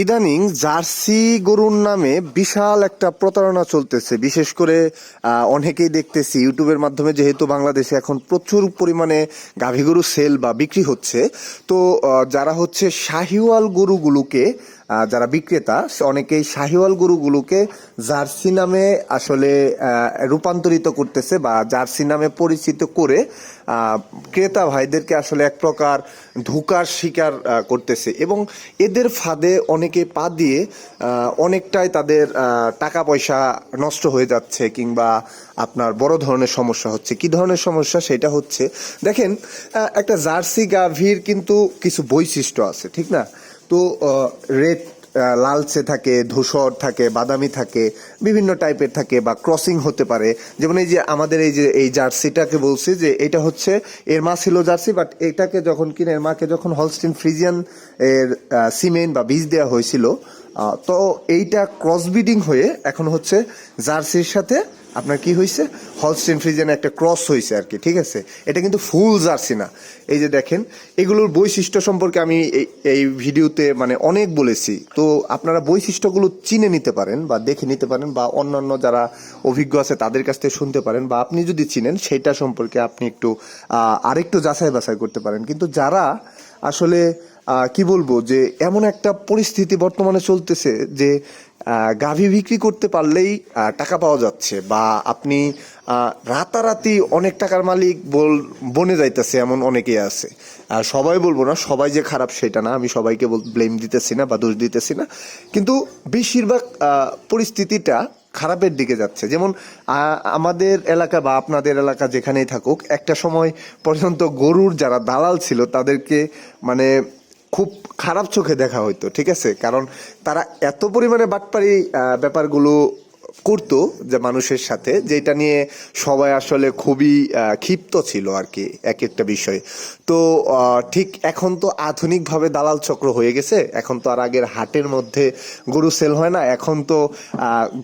ইদানিং জার্সি গরুর নামে বিশাল একটা প্রতারণা চলতেছে। বিশেষ করে অনেকেই দেখতেছি ইউটিউবের মাধ্যমে, যেহেতু বাংলাদেশে এখন প্রচুর পরিমাণে গাভী গরু সেল বা বিক্রি হচ্ছে। তো যারা হচ্ছে শাহিওয়াল গরুগুলোকে, যারা বিক্রেতা, অনেকেই শাহিওয়াল গরুগুলোকে জার্সি নামে আসলে রূপান্তরিত করতেছে বা জার্সি নামে পরিচিত করে ক্রেতা ভাইদেরকে আসলে এক প্রকার ধোঁকার শিকার করতেছে এবং এদের ফাঁদে অনেকে পা দিয়ে অনেকটাই তাদের টাকা পয়সা নষ্ট হয়ে যাচ্ছে, কিংবা আপনার বড় ধরনের সমস্যা হচ্ছে। কি ধরনের সমস্যা সেটা হচ্ছে, দেখেন, একটা জার্সি গাভীর কিন্তু কিছু বৈশিষ্ট্য আছে, ঠিক না? তো রেড, লালচে থাকে, ধূসর থাকে, বাদামি থাকে, বিভিন্ন টাইপের থাকে, বা ক্রসিং হতে পারে। যেমন এই যে আমাদের এই জার্সিটাকে বলছি যে এটা হচ্ছে, এর মা ছিল জার্সি, বাট এটাকে যখন কিনে এর মাকে যখন হলস্টিন ফ্রিজিয়ান এর সিমেন্ট বা বীজ দেওয়া হয়েছিল, তো এইটা ক্রসব্রিডিং হয়ে এখন হচ্ছে জার্সির সাথে আপনার কি হয়েছে, হলস্টিন ফ্রিজিয়ান একটা ক্রস হয়েছে আর কি, ঠিক আছে? এটা কিন্তু ফুল জার্সি না। এই যে দেখেন, এগুলোর বৈশিষ্ট্য সম্পর্কে আমি এই ভিডিওতে মানে অনেক বলেছি। তো আপনারা বৈশিষ্ট্যগুলো চিনে নিতে পারেন বা দেখে নিতে পারেন, বা অন্যান্য যারা অভিজ্ঞ আছে তাদের কাছ থেকে শুনতে পারেন, বা আপনি যদি চিনেন সেটা সম্পর্কে আপনি একটু আরেকটু যাচাই বাছাই করতে পারেন। কিন্তু যারা আসলে কি বলবো, যে এমন একটা পরিস্থিতি বর্তমানে চলতেছে যে গাভী বিক্রি করতে পারলেই টাকা পাওয়া যাচ্ছে, বা আপনি রাতারাতি অনেক টাকার মালিক বনে যাইতেছে, এমন অনেকেই আছে। সবাই বলবো না, সবাই যে খারাপ সেটা না, আমি সবাইকে ব্লেম দিতেছি না বা দোষ দিতেছি না, কিন্তু বেশিরভাগ পরিস্থিতিটা খারাপের দিকে যাচ্ছে। যেমন আমাদের এলাকা বা আপনাদের এলাকা যেখানেই থাকুক, একটা সময় পর্যন্ত গরুর যারা দালাল ছিল তাদেরকে মানে খুব খারাপ চোখে দেখা হইতো, ঠিক আছে? কারণ তারা এত পরিমাণে বাটপারি ব্যাপারগুলো করতো যে মানুষের সাথে, যেটা নিয়ে সবাই আসলে খুবই ক্ষিপ্ত ছিল আর কি এক একটা বিষয়। তো ঠিক এখন তো আধুনিকভাবে দালাল চক্র হয়ে গেছে। এখন তো আর আগের হাটের মধ্যে গরু সেল হয় না, এখন তো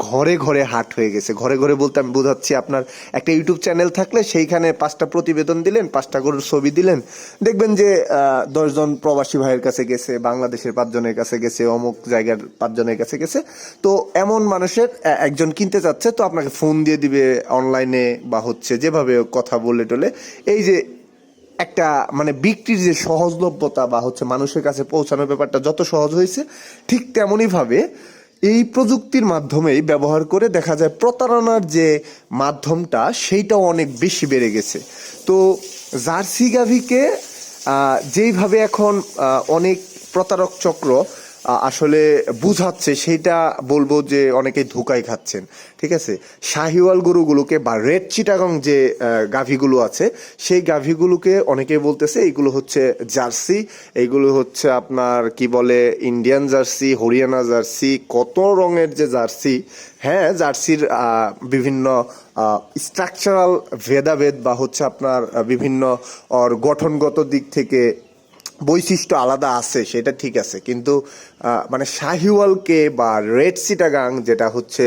ঘরে ঘরে হাট হয়ে গেছে। ঘরে ঘরে বলতে আমি বোঝাচ্ছি, আপনার একটা ইউটিউব চ্যানেল থাকলে সেইখানে 5টা প্রতিবেদন দিলেন, 5টা গরুর ছবি দিলেন, দেখবেন যে 10জন প্রবাসী ভাইয়ের কাছে গেছে, বাংলাদেশের 5জনের কাছে গেছে, অমুক জায়গার 5জনের কাছে গেছে। তো এমন মানুষের একজন কিনতে চাচ্ছে, তো আপনাকে ফোন দিয়ে দিবে অনলাইনে, বা হচ্ছে যেভাবে কথা বলে টলে, এই যে একটা মানে বিক্রির যে সহজলভ্যতা বা হচ্ছে মানুষের কাছে পৌঁছানোর ব্যাপারটা যত সহজ হয়েছে, ঠিক তেমনই ভাবে এই প্রযুক্তির মাধ্যমেই ব্যবহার করে দেখা যায় প্রতারণার যে মাধ্যমটা সেইটাও অনেক বেশি বেড়ে গেছে। তো জার্সি গাভীকে যেইভাবে এখন অনেক প্রতারক চক্র আসলে বুঝাচ্ছে, সেইটা বলবো যে অনেকেই ধোঁকায় খাচ্ছেন, ঠিক আছে? শাহিওয়াল গরুগুলোকে বা রেড চিটাগং যে গাভীগুলো আছে, সেই গাভীগুলোকে অনেকেই বলতেছে এইগুলো হচ্ছে জার্সি, এইগুলো হচ্ছে আপনার কি বলে ইন্ডিয়ান জার্সি, হরিয়ানা জার্সি, কত রঙের যে জার্সি। হ্যাঁ, জার্সির বিভিন্ন স্ট্রাকচারাল ভেদাভেদ বা হচ্ছে আপনার বিভিন্ন গঠনগত দিক থেকে বৈশিষ্ট্য আলাদা আছে, সেটা ঠিক আছে, কিন্তু মানে শাহিওয়ালকে বা রেড চিটাগাং, যেটা হচ্ছে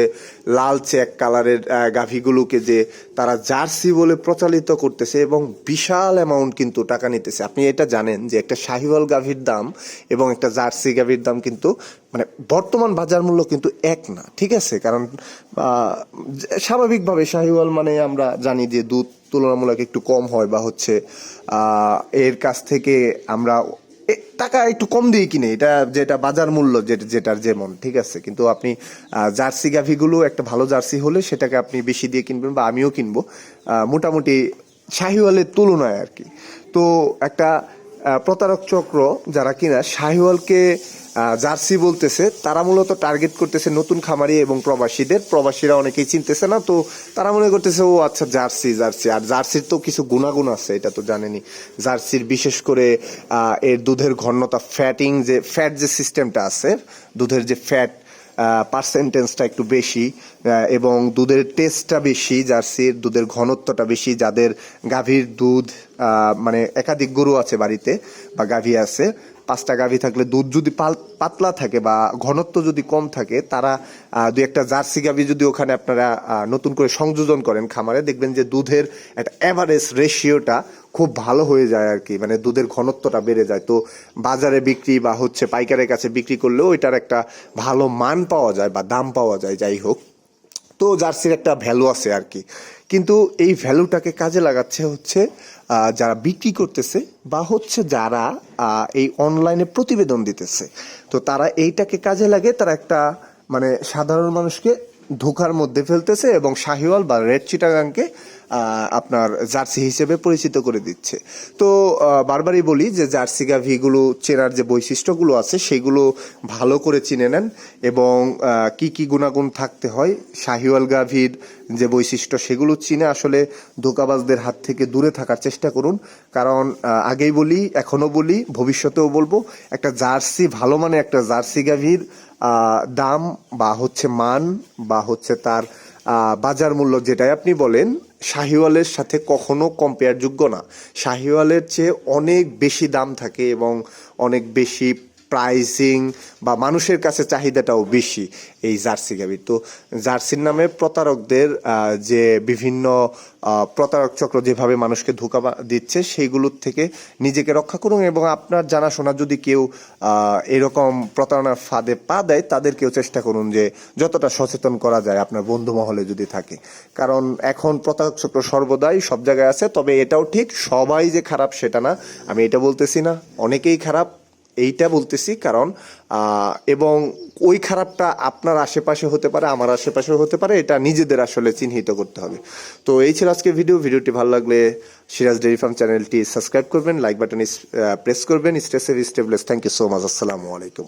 লাল চেক কালারের গাভীগুলোকে যে তারা জার্সি বলে প্রচালিত করতেছে এবং বিশাল অ্যামাউন্ট কিন্তু টাকা নিতেছে। আপনি এটা জানেন যে একটা শাহিওয়াল গাভীর দাম এবং একটা জার্সি গাভীর দাম কিন্তু মানে বর্তমান বাজার মূল্য কিন্তু এক না, ঠিক আছে? কারণ স্বাভাবিকভাবে শাহিওয়াল মানে আমরা জানি যে দুধ তুলনামূলক একটু কম হয়, বা হচ্ছে এর কাছ থেকে আমরা টাকা একটু কম দিয়ে কিনে, এটা যেটা বাজার মূল্য যেটার যেমন, ঠিক আছে? কিন্তু আপনি জার্সি গাভীগুলো একটা ভালো জার্সি হলে সেটাকে আপনি বেশি দিয়ে কিনবেন, বা আমিও কিনবো মোটামুটি শাহিওয়ালের তুলনায় আর কি। তো একটা প্রতারক চক্র যারা কিনা শাহিওয়ালকে জার্সি বলতেছে, তারা মূলত টার্গেট করতেছে নতুন খামারি এবং প্রবাসীদের। প্রবাসীরা অনেকেই চিনতেছে না, তো তারা মনে করতেছে ও আচ্ছা জার্সি জার্সি। আর জার্সির তো কিছু গুণাগুণ আছে, এটা তো জানেনি। জার্সির বিশেষ করে এর দুধের ঘনতা, ফ্যাট যে সিস্টেমটা আছে, দুধের যে ফ্যাট পার্সেন্টেজটা একটু বেশি, এবং দুধের টেস্টটা বেশি, জার্সির দুধের ঘনত্বটা বেশি। যাদের গাভীর দুধ মানে একাধিক গরু আছে বাড়িতে বা গাভী আছে, 5টা গাভী থাকলে দুধ যদি পাতলা থাকে বা ঘনত্ব যদি কম থাকে, তারা দুই একটা জার্সি গাভী যদি ওখানে আপনারা নতুন করে সংযোজন করেন খামারে, দেখবেন যে দুধের একটা অ্যাভারেজ রেশিওটা খুব ভালো হয়ে যায় আর কি, মানে দুধের ঘনত্বটা বেড়ে যায়। তো বাজারে বিক্রি বা হচ্ছে পাইকারের কাছে বিক্রি করলেও এটার একটা ভালো মান পাওয়া যায় বা দাম পাওয়া যায়, যাই হোক। তো জার্সির একটা ভ্যালু আছে আর কি, কিন্তু এই ভ্যালুটাকে কাজে লাগাচ্ছে হচ্ছে যারা বিক্রি করতেছে বা হচ্ছে যারা এই অনলাইনে প্রতিবেদন দিতেছে। তো তারা এইটাকে কাজে লাগে, তারা একটা মানে সাধারণ মানুষকে ধোকার মধ্যে ফেলতেছে এবং শাহিওয়াল বা রেড চিটাগাংকে আপনার জার্সি হিসেবে পরিচিত করে দিচ্ছে। তো বারবারই বলি যে জার্সি গাভীগুলো চেনার যে বৈশিষ্ট্যগুলো আছে সেগুলো ভালো করে চিনে নেন, এবং কি কি গুণাগুণ থাকতে হয় শাহিওয়াল গাভীর যে বৈশিষ্ট্য সেগুলো চিনে আসলে ধোঁকাবাজদের হাত থেকে দূরে থাকার চেষ্টা করুন। কারণ আগেই বলি, এখনো বলি, ভবিষ্যতেও বলবো, একটা জার্সি ভালো মানে একটা জার্সি গাভীর দাম বা হচ্ছে মান বা হচ্ছে তার বাজার মূল্য যেটাই আপনি বলেন, শাহিওয়ালের সাথে কখনো কম্পেয়ারযোগ্য না। শাহিওয়ালের চেয়ে অনেক বেশি দাম থাকে এবং অনেক বেশি প্রাইসিং বা মানুষের কাছে চাহিদাটাও বেশি এই জার্সি গাভীর। তো জার্সির নামে প্রতারকদের যে বিভিন্ন প্রতারক চক্র যেভাবে মানুষকে ধোঁকা দিচ্ছে সেইগুলোর থেকে নিজেকে রক্ষা করুন, এবং আপনার জানাশোনা যদি কেউ এরকম প্রতারণার ফাঁদে পা দেয় তাদেরকেও চেষ্টা করুন যে যতটা সচেতন করা যায় আপনার বন্ধু মহলে যদি থাকে। কারণ এখন প্রতারক চক্র সর্বদাই সব জায়গায় আছে। তবে এটাও ঠিক, সবাই যে খারাপ সেটা না, আমি এটা বলতেছি না, অনেকেই খারাপ এইটা বলতেছি। কারণ এবং ওই খারাপটা আপনার আশেপাশে হতে পারে, আমার আশেপাশে হতে পারে, এটা নিজেদের আসলে চিহ্নিত করতে হবে। তো এই ছিল আজকে ভিডিওটি ভালো লাগলে সিরাজ ডেইরি ফার্ম চ্যানেলটি সাবস্ক্রাইব করবেন, লাইক বাটন প্রেস করবেন। Stay safe, stay blessed. Thank you so much. আসসালামু আলাইকুম।